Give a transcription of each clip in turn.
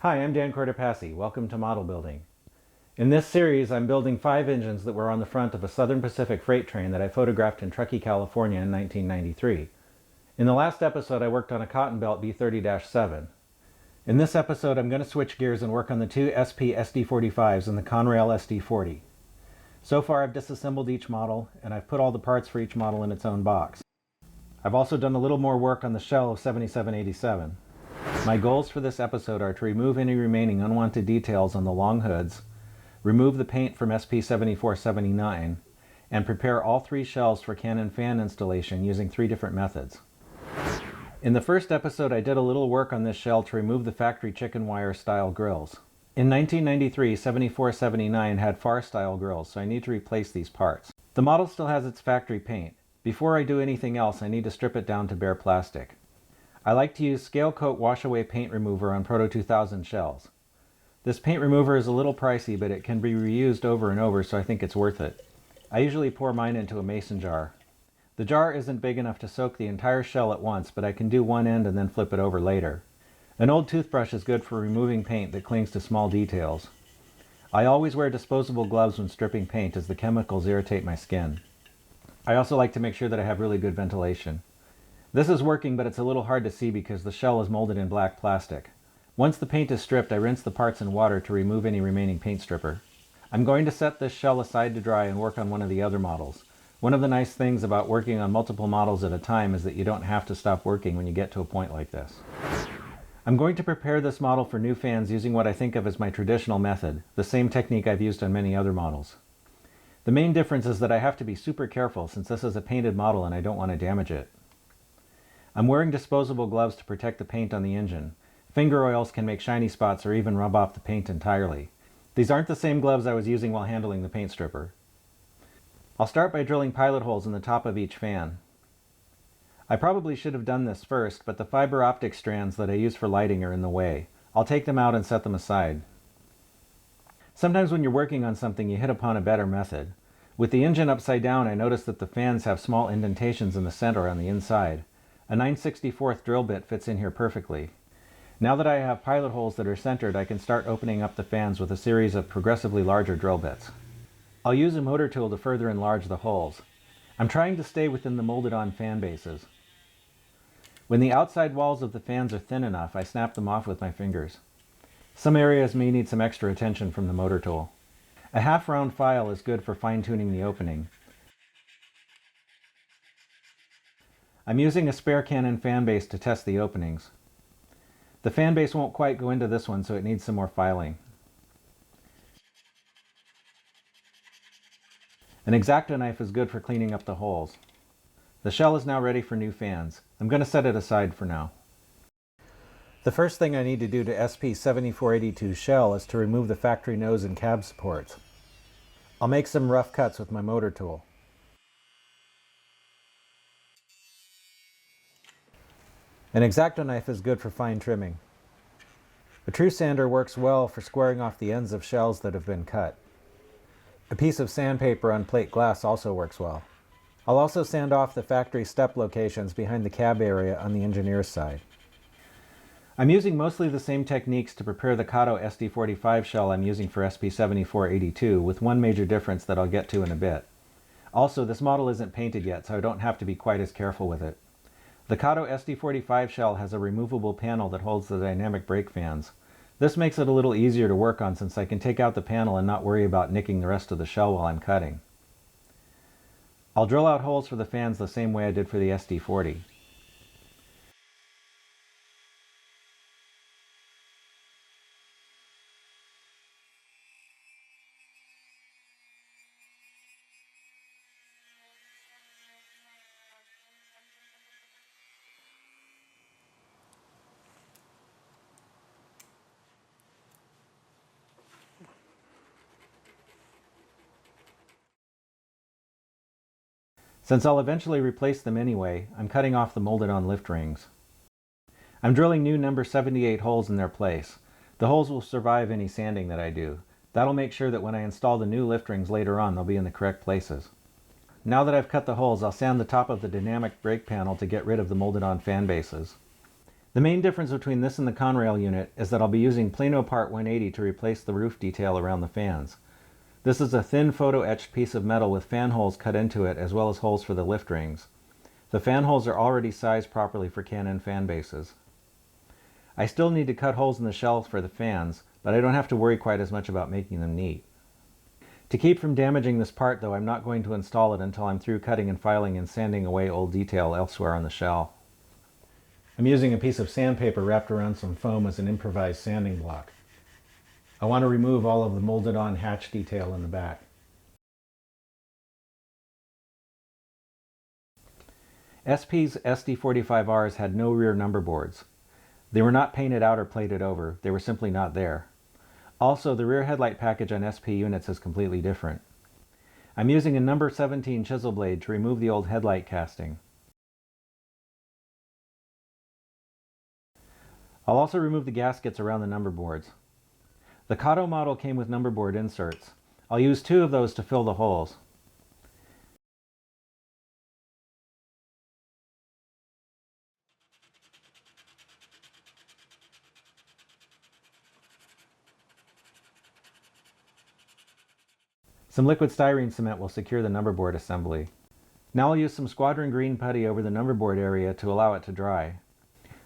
Hi, I'm Dan Cortopassi. Welcome to Model Building. In this series, I'm building 5 engines that were on the front of a Southern Pacific freight train that I photographed in Truckee, California in 1993. In the last episode, I worked on a cotton belt B30-7. In this episode, I'm going to switch gears and work on the 2 SP SD45Rs and the Conrail SD40. So far, I've disassembled each model, and I've put all the parts for each model in its own box. I've also done a little more work on the shell of 7787. My goals for this episode are to remove any remaining unwanted details on the long hoods, remove the paint from SP7479, and prepare all 3 shells for cannon fan installation using 3 different methods. In the first episode, I did a little work on this shell to remove the factory chicken wire style grills. In 1993, 7479 had FAR style grills, so I need to replace these parts. The model still has its factory paint. Before I do anything else, I need to strip it down to bare plastic. I like to use Scale Coat Wash Away Paint Remover on Proto 2000 shells. This paint remover is a little pricey, but it can be reused over and over, so I think it's worth it. I usually pour mine into a mason jar. The jar isn't big enough to soak the entire shell at once, but I can do one end and then flip it over later. An old toothbrush is good for removing paint that clings to small details. I always wear disposable gloves when stripping paint as the chemicals irritate my skin. I also like to make sure that I have really good ventilation. This is working, but it's a little hard to see because the shell is molded in black plastic. Once the paint is stripped, I rinse the parts in water to remove any remaining paint stripper. I'm going to set this shell aside to dry and work on one of the other models. One of the nice things about working on multiple models at a time is that you don't have to stop working when you get to a point like this. I'm going to prepare this model for new fans using what I think of as my traditional method, the same technique I've used on many other models. The main difference is that I have to be super careful since this is a painted model and I don't want to damage it. I'm wearing disposable gloves to protect the paint on the engine. Finger oils can make shiny spots or even rub off the paint entirely. These aren't the same gloves I was using while handling the paint stripper. I'll start by drilling pilot holes in the top of each fan. I probably should have done this first, but the fiber optic strands that I use for lighting are in the way. I'll take them out and set them aside. Sometimes when you're working on something, you hit upon a better method. With the engine upside down, I noticed that the fans have small indentations in the center on the inside. A 9/64 drill bit fits in here perfectly. Now that I have pilot holes that are centered, I can start opening up the fans with a series of progressively larger drill bits. I'll use a motor tool to further enlarge the holes. I'm trying to stay within the molded-on fan bases. When the outside walls of the fans are thin enough, I snap them off with my fingers. Some areas may need some extra attention from the motor tool. A half-round file is good for fine-tuning the opening. I'm using a spare cannon fan base to test the openings. The fan base won't quite go into this one, so it needs some more filing. An X-Acto knife is good for cleaning up the holes. The shell is now ready for new fans. I'm going to set it aside for now. The first thing I need to do to SP7482 shell is to remove the factory nose and cab supports. I'll make some rough cuts with my motor tool. An X-Acto knife is good for fine trimming. A true sander works well for squaring off the ends of shells that have been cut. A piece of sandpaper on plate glass also works well. I'll also sand off the factory step locations behind the cab area on the engineer's side. I'm using mostly the same techniques to prepare the Kato SD45 shell I'm using for SP7482, with one major difference that I'll get to in a bit. Also, this model isn't painted yet, so I don't have to be quite as careful with it. The Kato SD45 shell has a removable panel that holds the dynamic brake fans. This makes it a little easier to work on since I can take out the panel and not worry about nicking the rest of the shell while I'm cutting. I'll drill out holes for the fans the same way I did for the SD40. Since I'll eventually replace them anyway, I'm cutting off the molded-on lift rings. I'm drilling new number 78 holes in their place. The holes will survive any sanding that I do. That'll make sure that when I install the new lift rings later on, they'll be in the correct places. Now that I've cut the holes, I'll sand the top of the dynamic brake panel to get rid of the molded-on fan bases. The main difference between this and the Conrail unit is that I'll be using Plano Part 180 to replace the roof detail around the fans. This is a thin photo-etched piece of metal with fan holes cut into it as well as holes for the lift rings. The fan holes are already sized properly for Canon fan bases. I still need to cut holes in the shell for the fans, but I don't have to worry quite as much about making them neat. To keep from damaging this part though, I'm not going to install it until I'm through cutting and filing and sanding away old detail elsewhere on the shell. I'm using a piece of sandpaper wrapped around some foam as an improvised sanding block. I want to remove all of the molded on hatch detail in the back. SP's SD45Rs had no rear number boards. They were not painted out or plated over, they were simply not there. Also, the rear headlight package on SP units is completely different. I'm using a number 17 chisel blade to remove the old headlight casting. I'll also remove the gaskets around the number boards. The Kato model came with number board inserts. I'll use 2 of those to fill the holes. Some liquid styrene cement will secure the number board assembly. Now I'll use some squadron green putty over the number board area to allow it to dry.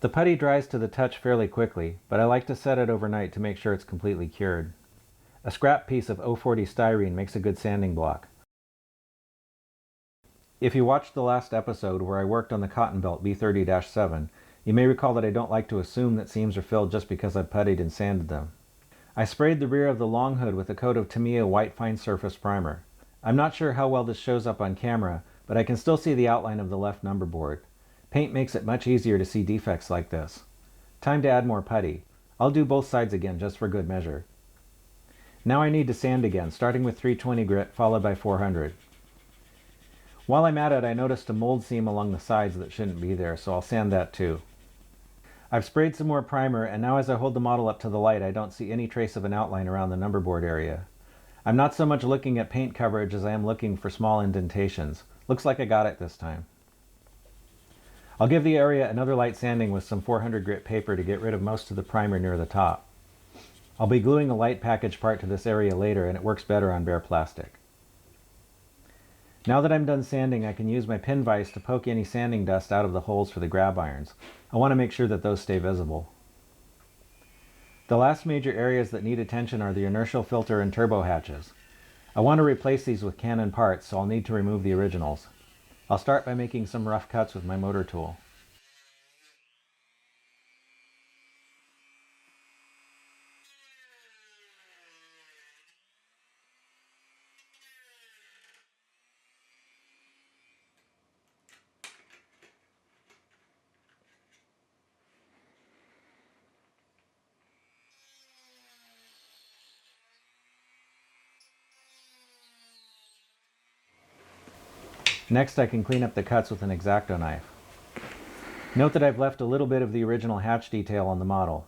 The putty dries to the touch fairly quickly, but I like to set it overnight to make sure it's completely cured. A scrap piece of 040 styrene makes a good sanding block. If you watched the last episode where I worked on the cotton belt B30-7, you may recall that I don't like to assume that seams are filled just because I've puttied and sanded them. I sprayed the rear of the long hood with a coat of Tamiya white fine surface primer. I'm not sure how well this shows up on camera, but I can still see the outline of the left number board. Paint makes it much easier to see defects like this. Time to add more putty. I'll do both sides again just for good measure. Now I need to sand again, starting with 320 grit followed by 400. While I'm at it, I noticed a mold seam along the sides that shouldn't be there, so I'll sand that too. I've sprayed some more primer, and now as I hold the model up to the light, I don't see any trace of an outline around the number board area. I'm not so much looking at paint coverage as I am looking for small indentations. Looks like I got it this time. I'll give the area another light sanding with some 400 grit paper to get rid of most of the primer near the top. I'll be gluing a light package part to this area later, and it works better on bare plastic. Now that I'm done sanding, I can use my pin vise to poke any sanding dust out of the holes for the grab irons. I want to make sure that those stay visible. The last major areas that need attention are the inertial filter and turbo hatches. I want to replace these with Canon parts, so I'll need to remove the originals. I'll start by making some rough cuts with my motor tool. Next, I can clean up the cuts with an X-Acto knife. Note that I've left a little bit of the original hatch detail on the model.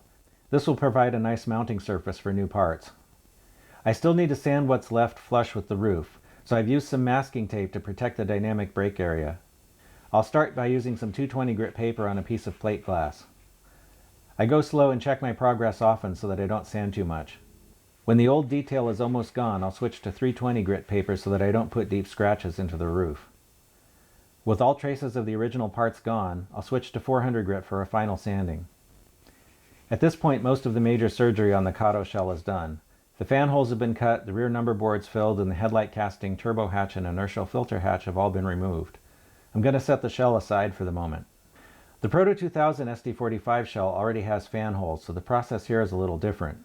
This will provide a nice mounting surface for new parts. I still need to sand what's left flush with the roof, so I've used some masking tape to protect the dynamic brake area. I'll start by using some 220 grit paper on a piece of plate glass. I go slow and check my progress often so that I don't sand too much. When the old detail is almost gone, I'll switch to 320 grit paper so that I don't put deep scratches into the roof. With all traces of the original parts gone, I'll switch to 400 grit for a final sanding. At this point, most of the major surgery on the Kato shell is done. The fan holes have been cut, the rear number boards filled, and the headlight casting, turbo hatch, and inertial filter hatch have all been removed. I'm going to set the shell aside for the moment. The Proto 2000 SD45 shell already has fan holes, so the process here is a little different.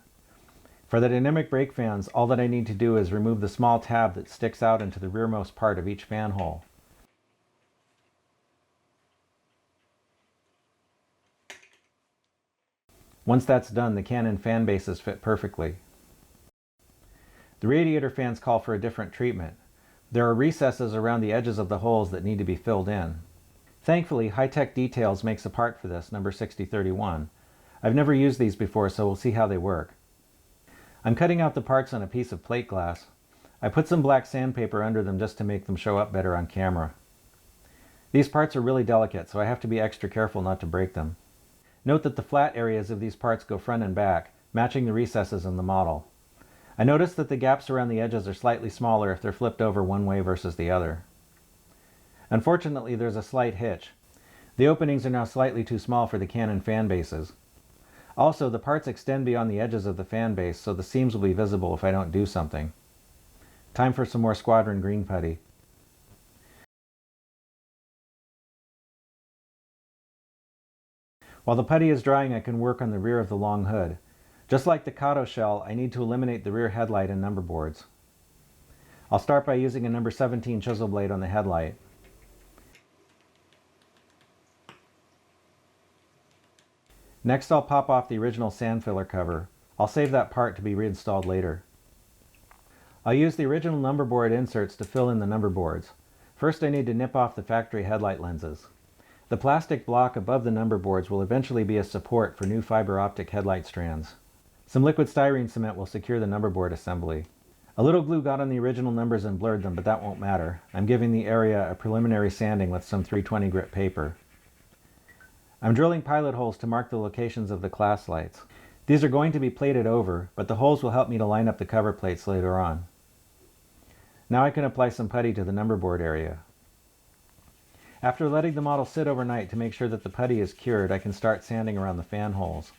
For the dynamic brake fans, all that I need to do is remove the small tab that sticks out into the rearmost part of each fan hole. Once that's done, the Canon fan bases fit perfectly. The radiator fans call for a different treatment. There are recesses around the edges of the holes that need to be filled in. Thankfully, High-Tech Details makes a part for this, number 6031. I've never used these before, so we'll see how they work. I'm cutting out the parts on a piece of plate glass. I put some black sandpaper under them just to make them show up better on camera. These parts are really delicate, so I have to be extra careful not to break them. Note that the flat areas of these parts go front and back, matching the recesses in the model. I noticed that the gaps around the edges are slightly smaller if they're flipped over one way versus the other. Unfortunately, there's a slight hitch. The openings are now slightly too small for the Canon fan bases. Also, the parts extend beyond the edges of the fan base, so the seams will be visible if I don't do something. Time for some more Squadron green putty. While the putty is drying, I can work on the rear of the long hood. Just like the Kato shell, I need to eliminate the rear headlight and number boards. I'll start by using a number 17 chisel blade on the headlight. Next, I'll pop off the original sand filler cover. I'll save that part to be reinstalled later. I'll use the original number board inserts to fill in the number boards. First, I need to nip off the factory headlight lenses. The plastic block above the number boards will eventually be a support for new fiber optic headlight strands. Some liquid styrene cement will secure the number board assembly. A little glue got on the original numbers and blurred them, but that won't matter. I'm giving the area a preliminary sanding with some 320 grit paper. I'm drilling pilot holes to mark the locations of the class lights. These are going to be plated over, but the holes will help me to line up the cover plates later on. Now I can apply some putty to the number board area. After letting the model sit overnight to make sure that the putty is cured, I can start sanding around the fan holes.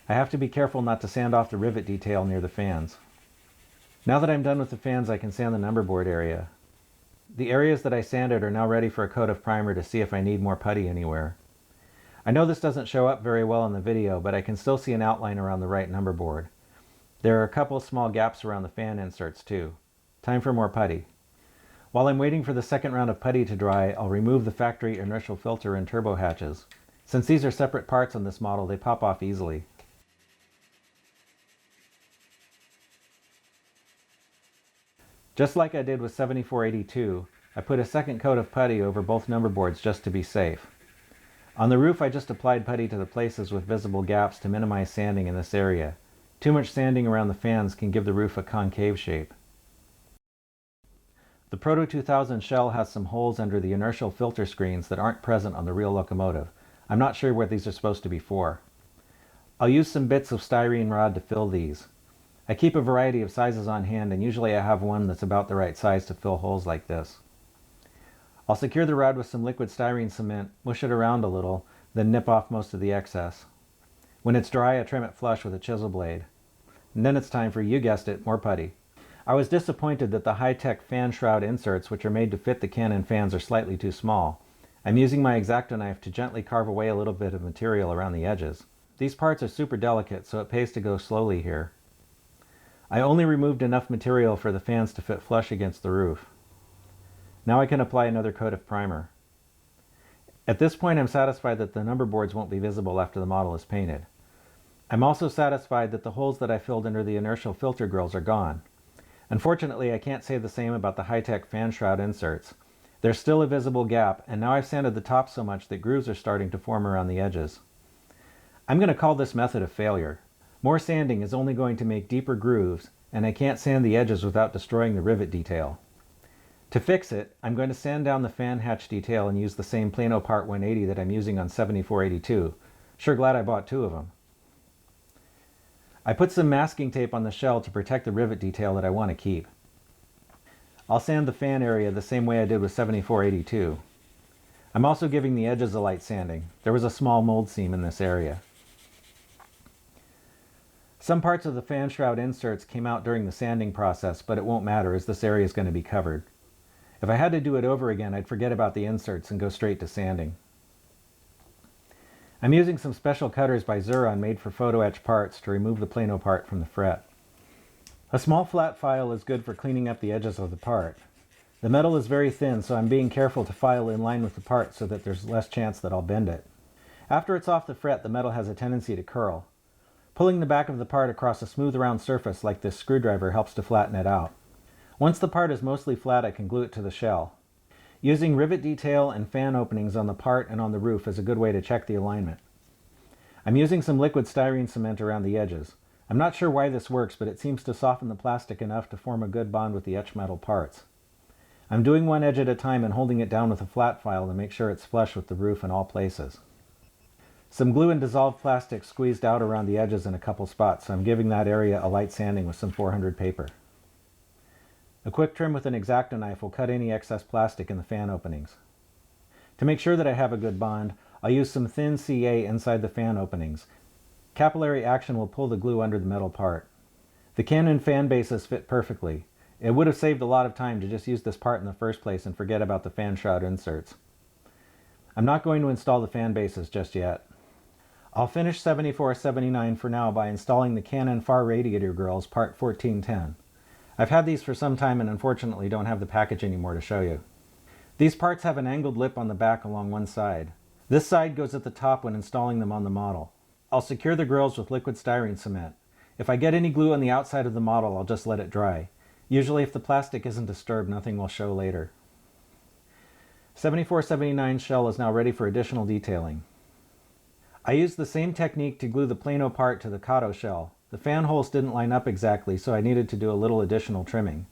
I have to be careful not to sand off the rivet detail near the fans. Now that I'm done with the fans, I can sand the number board area. The areas that I sanded are now ready for a coat of primer to see if I need more putty anywhere. I know this doesn't show up very well in the video, but I can still see an outline around the right number board. There are a couple of small gaps around the fan inserts too. Time for more putty. While I'm waiting for the second round of putty to dry, I'll remove the factory inertial filter and turbo hatches. Since these are separate parts on this model, they pop off easily. Just like I did with 7482, I put a second coat of putty over both number boards just to be safe. On the roof, I just applied putty to the places with visible gaps to minimize sanding in this area. Too much sanding around the fans can give the roof a concave shape. The Proto 2000 shell has some holes under the inertial filter screens that aren't present on the real locomotive. I'm not sure what these are supposed to be for. I'll use some bits of styrene rod to fill these. I keep a variety of sizes on hand, and usually I have one that's about the right size to fill holes like this. I'll secure the rod with some liquid styrene cement, mush it around a little, then nip off most of the excess. When it's dry, I trim it flush with a chisel blade. And then it's time for, you guessed it, more putty. I was disappointed that the high-tech fan shroud inserts, which are made to fit the Canon fans, are slightly too small. I'm using my X-Acto knife to gently carve away a little bit of material around the edges. These parts are super delicate, so it pays to go slowly here. I only removed enough material for the fans to fit flush against the roof. Now I can apply another coat of primer. At this point, I'm satisfied that the number boards won't be visible after the model is painted. I'm also satisfied that the holes that I filled under the inertial filter grills are gone. Unfortunately, I can't say the same about the high-tech fan shroud inserts. There's still a visible gap, and now I've sanded the top so much that grooves are starting to form around the edges. I'm going to call this method a failure. More sanding is only going to make deeper grooves, and I can't sand the edges without destroying the rivet detail. To fix it, I'm going to sand down the fan hatch detail and use the same Plano Part 180 that I'm using on 7482. Sure glad I bought two of them. I put some masking tape on the shell to protect the rivet detail that I want to keep. I'll sand the fan area the same way I did with 7482. I'm also giving the edges a light sanding. There was a small mold seam in this area. Some parts of the fan shroud inserts came out during the sanding process, but it won't matter as this area is going to be covered. If I had to do it over again, I'd forget about the inserts and go straight to sanding. I'm using some special cutters by Xuron made for photo etch parts to remove the Plano part from the fret. A small flat file is good for cleaning up the edges of the part. The metal is very thin, so I'm being careful to file in line with the part so that there's less chance that I'll bend it. After it's off the fret, the metal has a tendency to curl. Pulling the back of the part across a smooth round surface like this screwdriver helps to flatten it out. Once the part is mostly flat, I can glue it to the shell. Using rivet detail and fan openings on the part and on the roof is a good way to check the alignment. I'm using some liquid styrene cement around the edges. I'm not sure why this works, but it seems to soften the plastic enough to form a good bond with the etched metal parts. I'm doing one edge at a time and holding it down with a flat file to make sure it's flush with the roof in all places. Some glue and dissolved plastic squeezed out around the edges in a couple spots, so I'm giving that area a light sanding with some 400 paper. A quick trim with an X-Acto knife will cut any excess plastic in the fan openings. To make sure that I have a good bond, I'll use some thin CA inside the fan openings. Capillary action will pull the glue under the metal part. The Canon fan bases fit perfectly. It would have saved a lot of time to just use this part in the first place and forget about the fan shroud inserts. I'm not going to install the fan bases just yet. I'll finish 7479 for now by installing the Canon far radiator grills part 1410. I've had these for some time and unfortunately don't have the package anymore to show you. These parts have an angled lip on the back along one side. This side goes at the top when installing them on the model. I'll secure the grills with liquid styrene cement. If I get any glue on the outside of the model, I'll just let it dry. Usually if the plastic isn't disturbed, nothing will show later. 7479 shell is now ready for additional detailing. I used the same technique to glue the Plano part to the Kato shell. The fan holes didn't line up exactly, so I needed to do a little additional trimming.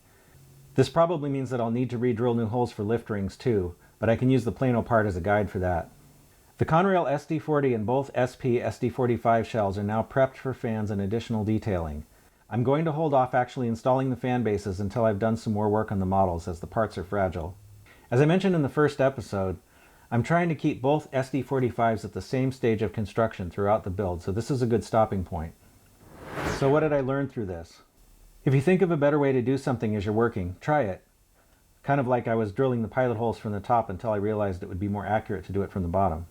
This probably means that I'll need to re-drill new holes for lift rings too, but I can use the Plano part as a guide for that. The Conrail SD40 and both SP SD45 shells are now prepped for fans and additional detailing. I'm going to hold off actually installing the fan bases until I've done some more work on the models, as the parts are fragile. As I mentioned in the first episode, I'm trying to keep both SD45s at the same stage of construction throughout the build, so this is a good stopping point. So what did I learn through this? If you think of a better way to do something as you're working, try it. Kind of like I was drilling the pilot holes from the top until I realized it would be more accurate to do it from the bottom.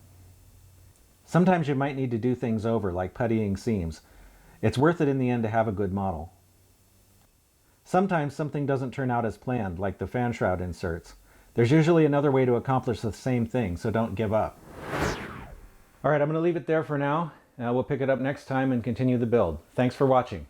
Sometimes you might need to do things over, like puttying seams. It's worth it in the end to have a good model. Sometimes something doesn't turn out as planned, like the fan shroud inserts. There's usually another way to accomplish the same thing, so don't give up. Alright, I'm going to leave it there for now. We'll pick it up next time and continue the build. Thanks for watching.